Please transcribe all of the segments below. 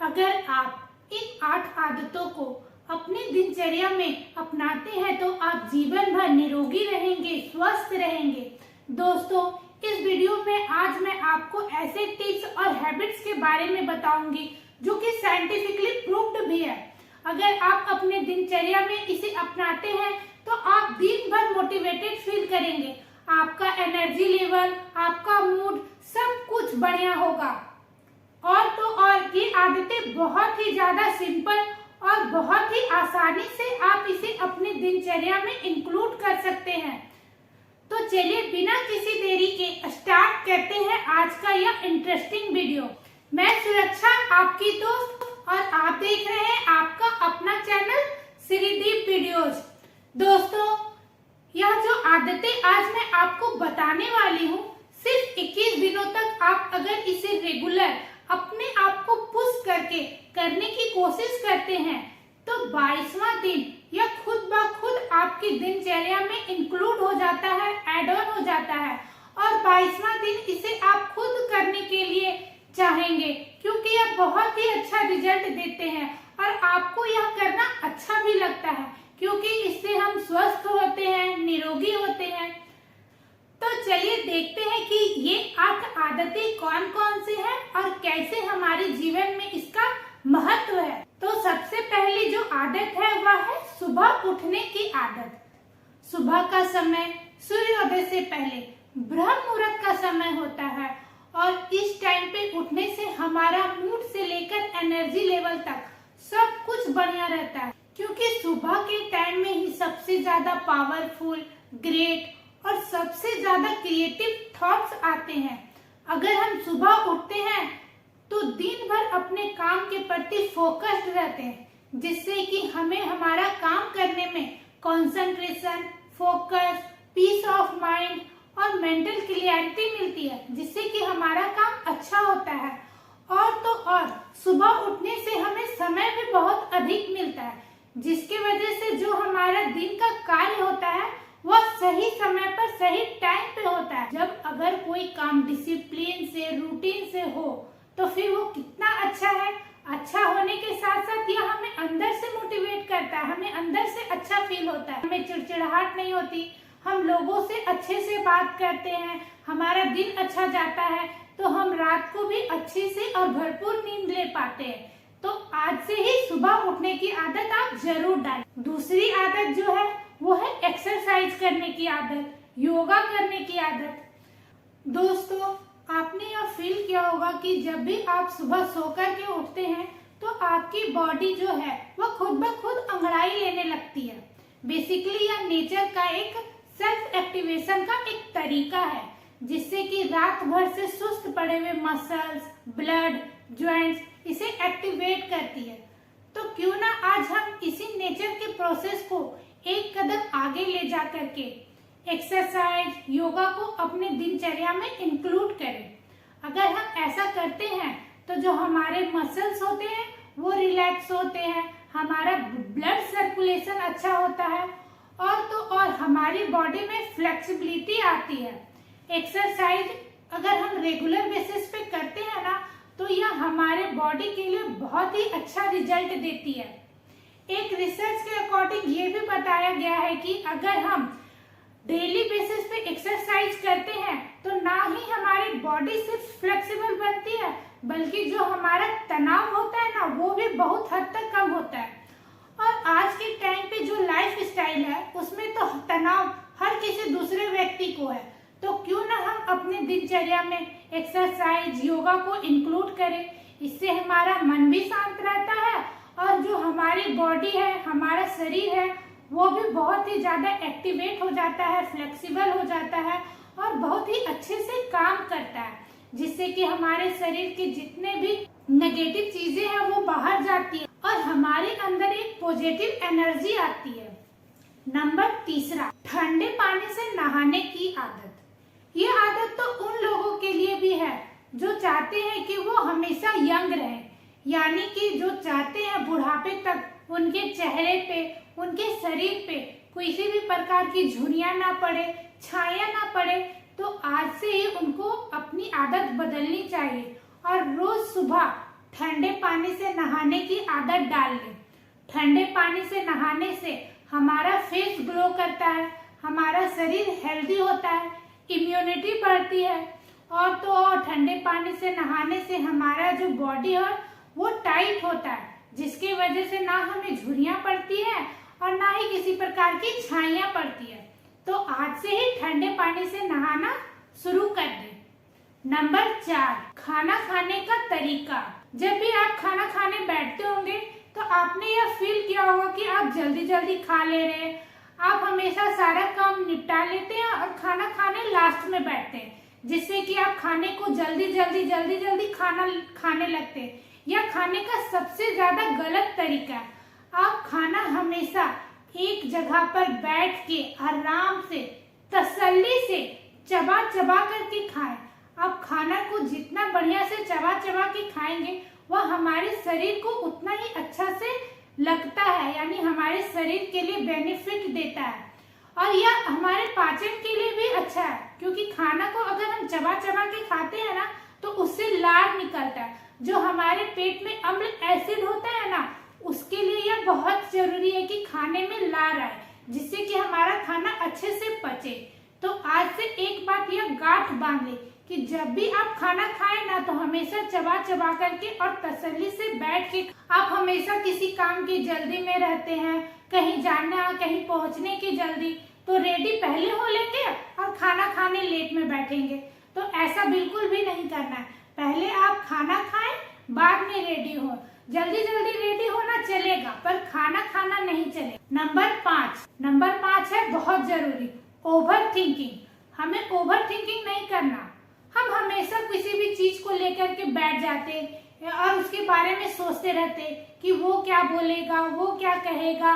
अगर आप इन 8 आदतों को अपनी दिनचर्या में अपनाते हैं तो आप जीवन भर निरोगी रहेंगे, स्वस्थ रहेंगे। दोस्तों, इस वीडियो में आज मैं आपको ऐसे टिप्स और हैबिट्स के बारे में बताऊंगी जो कि साइंटिफिकली प्रूव्ड भी है। अगर आप अपने दिनचर्या में इसे अपनाते हैं तो आप दिन भर मोटिवेटेड फील करेंगे, आपका एनर्जी लेवल, आपका मूड, सब कुछ बढ़िया होगा। और तो और ये आदतें बहुत ही ज्यादा सिंपल और बहुत ही आसानी से आप इसे अपने दिनचर्या में इंक्लूड कर सकते हैं। तो चलिए बिना किसी देरी के स्टार्ट करते हैं आज का यह इंटरेस्टिंग वीडियो। मैं सुरक्षा, आपकी दोस्त, और आप देख रहे हैं आपका अपना चैनल श्रीदीप वीडियोज। दोस्तों, यह जो आदतें आज मैं आपको बताने वाली हूँ, सिर्फ 21 दिनों तक आप अगर इसे रेगुलर अपने आप को पुश करके करने की कोशिश करते हैं तो 22वां दिन यह खुद ब खुद आपकी दिनचर्या में इंक्लूड हो जाता है, एड ऑन हो जाता है। और 22वां दिन इसे आप खुद करने के लिए चाहेंगे क्योंकि यह बहुत ही अच्छा रिजल्ट देते हैं और आपको यह करना अच्छा भी लगता है क्योंकि इससे हम स्वस्थ होते हैं, निरोगी होते हैं। तो चलिए देखते हैं कि ये 8 आदतें कौन कौन सी हैं और कैसे हमारे जीवन में इसका महत्व है। तो सबसे पहली जो आदत है वह है सुबह उठने की आदत। सुबह का समय सूर्योदय से पहले ब्रह्म मुहूर्त का समय होता है और इस टाइम पे उठने से हमारा मूड से लेकर एनर्जी लेवल तक सब कुछ बढ़िया रहता है क्योंकि सुबह के टाइम में ही सबसे ज्यादा पावरफुल, ग्रेट और सबसे ज्यादा क्रिएटिव थॉट्स आते हैं। अगर हम सुबह उठते हैं तो दिन भर अपने काम के प्रति फोकस्ड रहते हैं जिससे कि हमें हमारा काम करने में concentration, focus, peace of mind और मेंटल क्लियरिटी मिलती है जिससे कि हमारा काम अच्छा होता है। और तो और सुबह उठने से हमें समय भी बहुत अधिक मिलता है जिसकी वजह से जो हमारा दिन का कार्य होता है वह सही समय पर सही टाइम पे होता है। जब अगर कोई काम डिसिप्लिन से, रूटीन से हो तो फिर वो कितना अच्छा है। अच्छा होने के साथ साथ यह हमें अंदर से मोटिवेट करता है, हमें अंदर से अच्छा फील होता है, हमें चिड़चिड़ाहट नहीं होती, हम लोगों से अच्छे से बात करते हैं, हमारा दिन अच्छा जाता है तो हम रात को भी अच्छे से और भरपूर नींद ले पाते हैं। तो आज से ही सुबह उठने की आदत आप जरूर डालें। दूसरी आदत जो है वो है एक्सरसाइज करने की आदत, योगा करने की आदत। दोस्तों, आपने यह फील किया होगा कि जब भी आप सुबह सोकर के उठते हैं तो आपकी बॉडी जो है वह खुद ब खुद अंगड़ाई लेने लगती है। बेसिकली यह नेचर का एक सेल्फ एक्टिवेशन का एक तरीका है जिससे कि रात भर से सुस्त पड़े हुए मसल्स, ब्लड, जॉइंट्स इसे एक्टिवेट करती है। तो क्यों ना आज हम इसी नेचर के प्रोसेस को एक कदम आगे ले जा करके एक्सरसाइज, योगा को अपने दिनचर्या में इंक्लूड करें। अगर हम ऐसा करते हैं तो जो हमारे मसल्स होते हैं वो रिलैक्स होते हैं, हमारा ब्लड सर्कुलेशन अच्छा होता है और तो और हमारी बॉडी में फ्लेक्सिबिलिटी आती है। एक्सरसाइज अगर हम रेगुलर बेसिस पे करते हैं ना तो यह हमारे बॉडी के लिए बहुत ही अच्छा रिजल्ट देती है। एक रिसर्च के अकॉर्डिंग ये भी बताया गया है कि अगर हम डेली बेसिस पे एक्सरसाइज करते हैं तो ना ही हमारी बॉडी सिर्फ फ्लेक्सिबल बनती है बल्कि जो हमारा तनाव होता है ना वो भी बहुत हद तक कम होता है। और आज के टाइम पे जो लाइफ स्टाइल है उसमें तो तनाव हर किसी दूसरे व्यक्ति को है। तो क्यों ना हम अपने दिनचर्या में एक्सरसाइज, योगा को इंक्लूड करें। इससे हमारा मन भी शांत रहता है और जो हमारी बॉडी है, हमारा शरीर है वो भी बहुत ही ज्यादा एक्टिवेट हो जाता है, फ्लेक्सिबल हो जाता है और बहुत ही अच्छे से काम करता है जिससे कि हमारे शरीर के जितने भी नेगेटिव चीजें हैं वो बाहर जाती है और हमारे अंदर एक पॉजिटिव एनर्जी आती है। नंबर 3, ठंडे पानी से नहाने की आदत। ये आदत तो उन लोगों के लिए भी है जो चाहते हैं कि वो हमेशा यंग रहें, यानी कि जो चाहते हैं बुढ़ापे तक उनके चेहरे पे, उनके शरीर पे किसी भी प्रकार की झुर्रियां ना पड़े, छाया ना पड़े। तो आज से ही उनको अपनी आदत बदलनी चाहिए और रोज सुबह ठंडे पानी से नहाने की आदत डाल लें। ठंडे पानी से नहाने से हमारा फेस ग्लो करता है, हमारा शरीर हेल्दी होता है, इम्यूनिटी बढ़ती है और तो और ठंडे पानी से नहाने से हमारा जो बॉडी है वो टाइट होता है, जिसकी वजह से ना हमें झुर्रियां पड़ती है और ना ही किसी प्रकार की छाइयां पड़ती है। तो आज से ही ठंडे पानी से नहाना शुरू कर दें। नंबर 4, खाना खाने का तरीका। जब भी आप खाना खाने बैठते होंगे तो आपने यह फील किया होगा कि आप जल्दी जल्दी खा ले रहे हैं। आप हमेशा सारा काम निपटा लेते हैं और खाना खाने लास्ट में बैठते हैं, जिससे कि आप खाने को जल्दी जल्दी खाने लगते हैं। यह खाने का सबसे ज्यादा गलत तरीका है। आप खाना हमेशा एक जगह पर बैठ के आराम से तसल्ली से चबा चबा करके खाएं। आप खाना को जितना बढ़िया से चबा चबा के खाएंगे वह हमारे शरीर को उतना ही अच्छा से लगता है, यानी हमारे शरीर के लिए बेनिफिट देता है और यह हमारे पाचन के लिए भी अच्छा है, क्योंकि खाना को अगर हम चबा चबा के खाते हैं ना तो उससे लार निकलता है। जो हमारे पेट में अम्ल एसिड होता है ना, उसके लिए यह बहुत जरूरी है कि खाने में लार आए, जिससे कि हमारा खाना अच्छे से पचे। तो आज से एक बात यह गांठ बांध ले कि जब भी आप खाना खाएं ना तो हमेशा चबा चबा करके और तसल्ली से बैठ के। आप हमेशा किसी काम की जल्दी में रहते हैं, कहीं जाना कहीं पहुंचने की जल्दी, तो रेडी पहले हो लेंगे और खाना खाने लेट में बैठेंगे। तो ऐसा बिल्कुल भी नहीं करना है। पहले आप खाना खाएं, बाद में रेडी हो। जल्दी जल्दी रेडी होना चलेगा पर खाना खाना नहीं चलेगा। नंबर 5 है बहुत जरूरी, ओवर थिंकिंग। हमें ओवर थिंकिंग नहीं करना। हम हमेशा किसी भी चीज को लेकर के बैठ जाते और उसके बारे में सोचते रहते कि वो क्या बोलेगा, वो क्या कहेगा,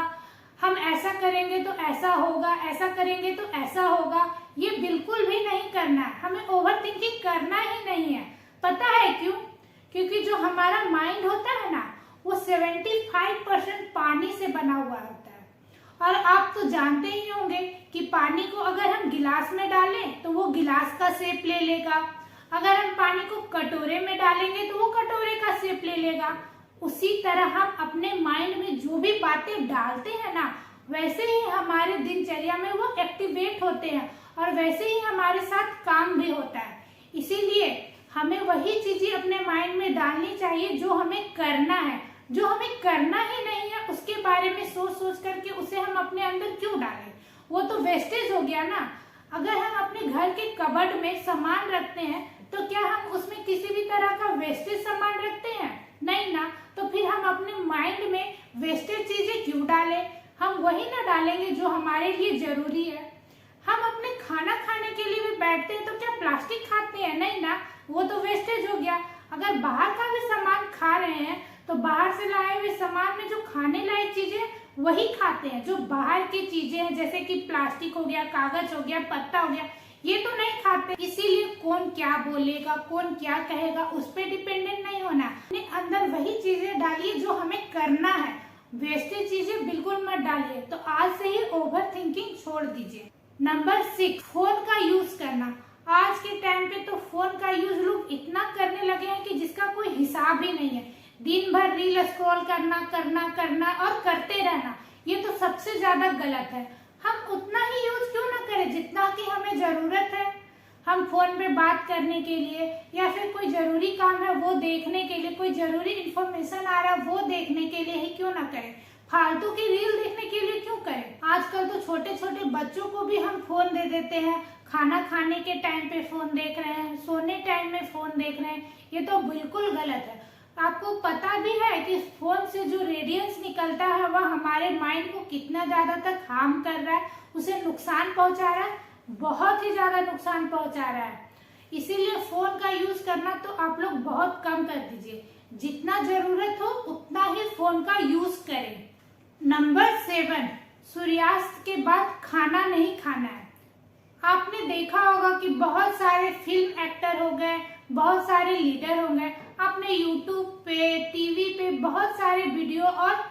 हम ऐसा करेंगे तो ऐसा होगा, ऐसा करेंगे तो ऐसा होगा। ये बिल्कुल भी नहीं करना है। हमें ओवर थिंकिंग करना ही नहीं है। पता है क्यों? क्योंकि जो हमारा माइंड होता है ना वो 75% पानी से बना हुआ होता है। और आप तो जानते ही होंगे कि पानी को अगर हम गिलास में डालें तो वो गिलास का शेप ले लेगा, अगर हम पानी को कटोरे में डालेंगे तो वो कटोरे का शेप ले लेगा। उसी तरह हम अपने माइंड में जो भी बातें डालते हैं ना, वैसे ही हमारे दिनचर्या में वो एक्टिवेट होते हैं और वैसे ही हमारे साथ काम भी होता है। इसीलिए हमें वही चीजें अपने माइंड में डालनी चाहिए जो हमें करना है। जो हमें करना ही नहीं है उसके बारे में सोच सोच करके उसे हम अपने अंदर क्यों डालें? वो तो वेस्टेज हो गया ना। अगर हम अपने घर के कबर्ड में सामान रखते हैं तो क्या हम उसमें किसी भी तरह का वेस्टेज सामान रखते हैं? नहीं ना। तो फिर हम अपने माइंड में वेस्टेज चीजें क्यों डालें? हम वही ना डालेंगे जो हमारे लिए जरूरी है। हम अपने खाना खाने के लिए भी बैठते हैं तो क्या प्लास्टिक खाते हैं? नहीं ना, वो तो वेस्टेज हो गया। अगर बाहर का भी सामान खा रहे हैं तो बाहर से लाए हुए सामान में जो खाने लायक चीजें वही खाते हैं। जो बाहर की चीजें हैं जैसे कि प्लास्टिक हो गया, कागज हो गया, पत्ता हो गया, ये तो नहीं खाते। इसीलिए कौन क्या बोलेगा, कौन क्या कहेगा, उस पर डिपेंडेंट नहीं होना। अपने अंदर वही चीजें डालिए जो हमें करना है। वेस्टेज चीजें बिल्कुल मत डालिए। तो आज से ही ओवर थिंकिंग छोड़ दीजिए। नंबर 6, फोन का यूज करना। आज के टाइम पे तो फोन का यूज लोग इतना करने लगे हैं कि जिसका कोई हिसाब ही नहीं है। दिन भर रील स्क्रॉल करना और करते रहना, ये तो सबसे ज्यादा गलत है। हम उतना ही यूज क्यों ना करें जितना कि हमें जरूरत है। हम फोन पे बात करने के लिए या फिर कोई जरूरी काम है वो देखने के लिए, कोई जरूरी इंफॉर्मेशन आ रहा है वो देखने के लिए ही क्यों ना करें। फालतू की रील देखने के लिए क्यों करें? आजकल तो छोटे छोटे बच्चों को भी हम फोन दे देते हैं। खाना खाने के टाइम पे फोन देख रहे हैं, सोने टाइम में फोन देख रहे हैं। ये तो बिल्कुल गलत है। आपको पता भी है कि फोन से जो रेडियंस निकलता है वह हमारे माइंड को कितना ज्यादा तक हार्म कर रहा है, उसे नुकसान पहुंचा रहा है, बहुत ही ज्यादा नुकसान पहुंचा रहा है। इसीलिए फोन का यूज करना तो आप लोग बहुत कम कर दीजिए। जितना जरूरत हो उतना ही फोन का यूज करें। नंबर 7, सूर्यास्त के बाद खाना नहीं खाना है। आपने देखा होगा कि बहुत सारे फिल्म एक्टर हो गए, बहुत सारे लीडर हो गए, आपने यूट्यूब पे, टीवी पे बहुत सारे वीडियो और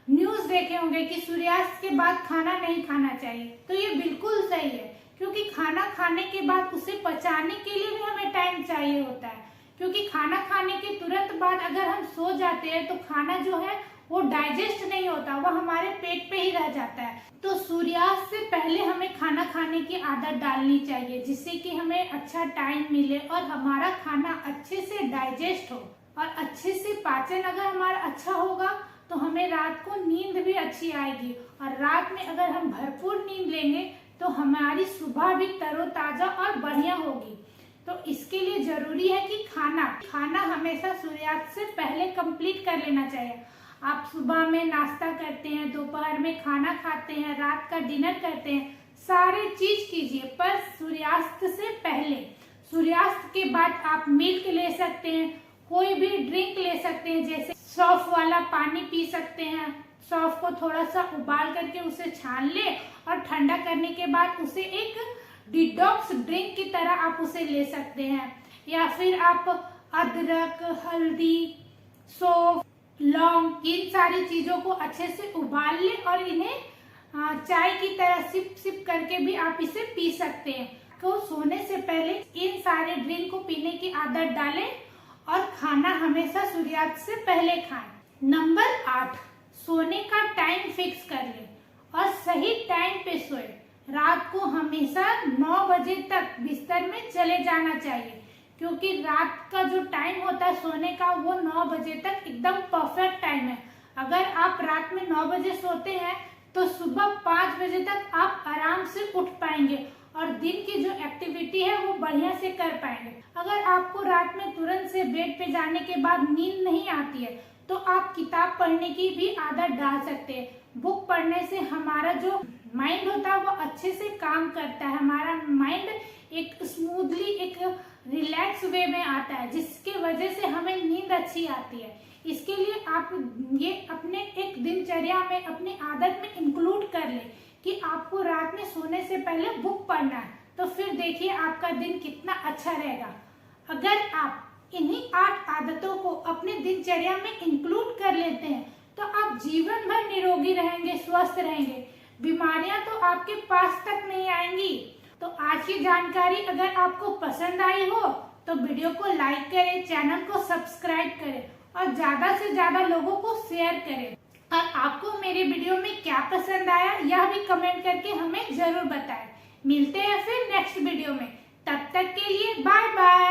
न्यूज देखे होंगे कि सूर्यास्त के बाद खाना नहीं खाना चाहिए। तो ये बिल्कुल सही है, क्योंकि खाना खाने के बाद उसे पचाने के लिए भी हमें टाइम चाहिए होता है। क्योंकि खाना खाने के तुरंत बाद अगर हम सो जाते हैं तो खाना जो है वो डाइजेस्ट नहीं होता, वह हमारे पेट पे ही रह जाता है। तो सूर्यास्त से पहले हमें खाना खाने की आदत डालनी चाहिए, जिससे कि हमें अच्छा टाइम मिले और हमारा खाना अच्छे से डाइजेस्ट हो। और अच्छे से पाचन अगर हमारा अच्छा होगा तो हमें रात को नींद भी अच्छी आएगी, और रात में अगर हम भरपूर नींद लेंगे तो हमारी सुबह भी तरोताजा और बढ़िया होगी। तो इसके लिए जरूरी है कि खाना हमेशा सूर्यास्त से पहले कंप्लीट कर लेना चाहिए। आप सुबह में नाश्ता करते हैं, दोपहर में खाना खाते हैं, रात का डिनर करते हैं, सारे चीज कीजिए पर सूर्यास्त से पहले। सूर्यास्त के बाद आप मिल्क ले सकते हैं, कोई भी ड्रिंक ले सकते हैं, जैसे सौंफ वाला पानी पी सकते हैं। सौंफ को थोड़ा सा उबाल करके उसे छान ले और ठंडा करने के बाद उसे एक डिटॉक्स ड्रिंक की तरह आप उसे ले सकते हैं। या फिर आप अदरक, हल्दी, सौंफ, लौंग, इन सारी चीजों को अच्छे से उबाल ले और इन्हें चाय की तरह सिप सिप करके भी आप इसे पी सकते हैं। तो सोने से पहले इन सारे ड्रिंक को पीने की आदत डालें और खाना हमेशा सूर्यास्त से पहले खाएं। नंबर 8, सोने का टाइम फिक्स कर ले और सही टाइम पे सोए। रात को हमेशा 9 बजे तक बिस्तर में चले जाना चाहिए, क्योंकि रात का जो टाइम होता है सोने का वो 9 बजे तक एकदम परफेक्ट टाइम है। अगर आप रात में 9 बजे सोते हैं तो सुबह 5 बजे तक आप आराम से उठ पाएंगे और दिन की जो एक्टिविटी है वो बढ़िया से कर पाएंगे। अगर आपको रात में तुरंत से बेड पे जाने के बाद नींद नहीं आती है तो आप किताब पढ़ने की भी आदत डाल सकते हैं। बुक पढ़ने से हमारा जो माइंड होता है वो अच्छे से काम करता है, हमारा माइंड एक स्मूथली एक रिलैक्स वे में आता है, जिसके वजह से हमें नींद अच्छी आती है। इसके लिए आप ये अपने एक दिनचर्या में, अपनी आदत में इंक्लूड कर ले कि आपको रात में सोने से पहले बुक पढ़ना है। तो फिर देखिए आपका दिन कितना अच्छा रहेगा। अगर आप इन्हीं 8 आदतों को अपने दिनचर्या में इंक्लूड कर लेते हैं तो आप जीवन भर निरोगी रहेंगे, स्वस्थ रहेंगे, बीमारियां तो आपके पास तक नहीं आएंगी। तो आज की जानकारी अगर आपको पसंद आई हो तो वीडियो को लाइक करें, चैनल को सब्सक्राइब करें और ज्यादा से ज्यादा लोगों को शेयर करें। और आपको मेरे वीडियो में क्या पसंद आया यह भी कमेंट करके हमें जरूर बताएं। मिलते हैं फिर नेक्स्ट वीडियो में, तब तक के लिए बाय बाय।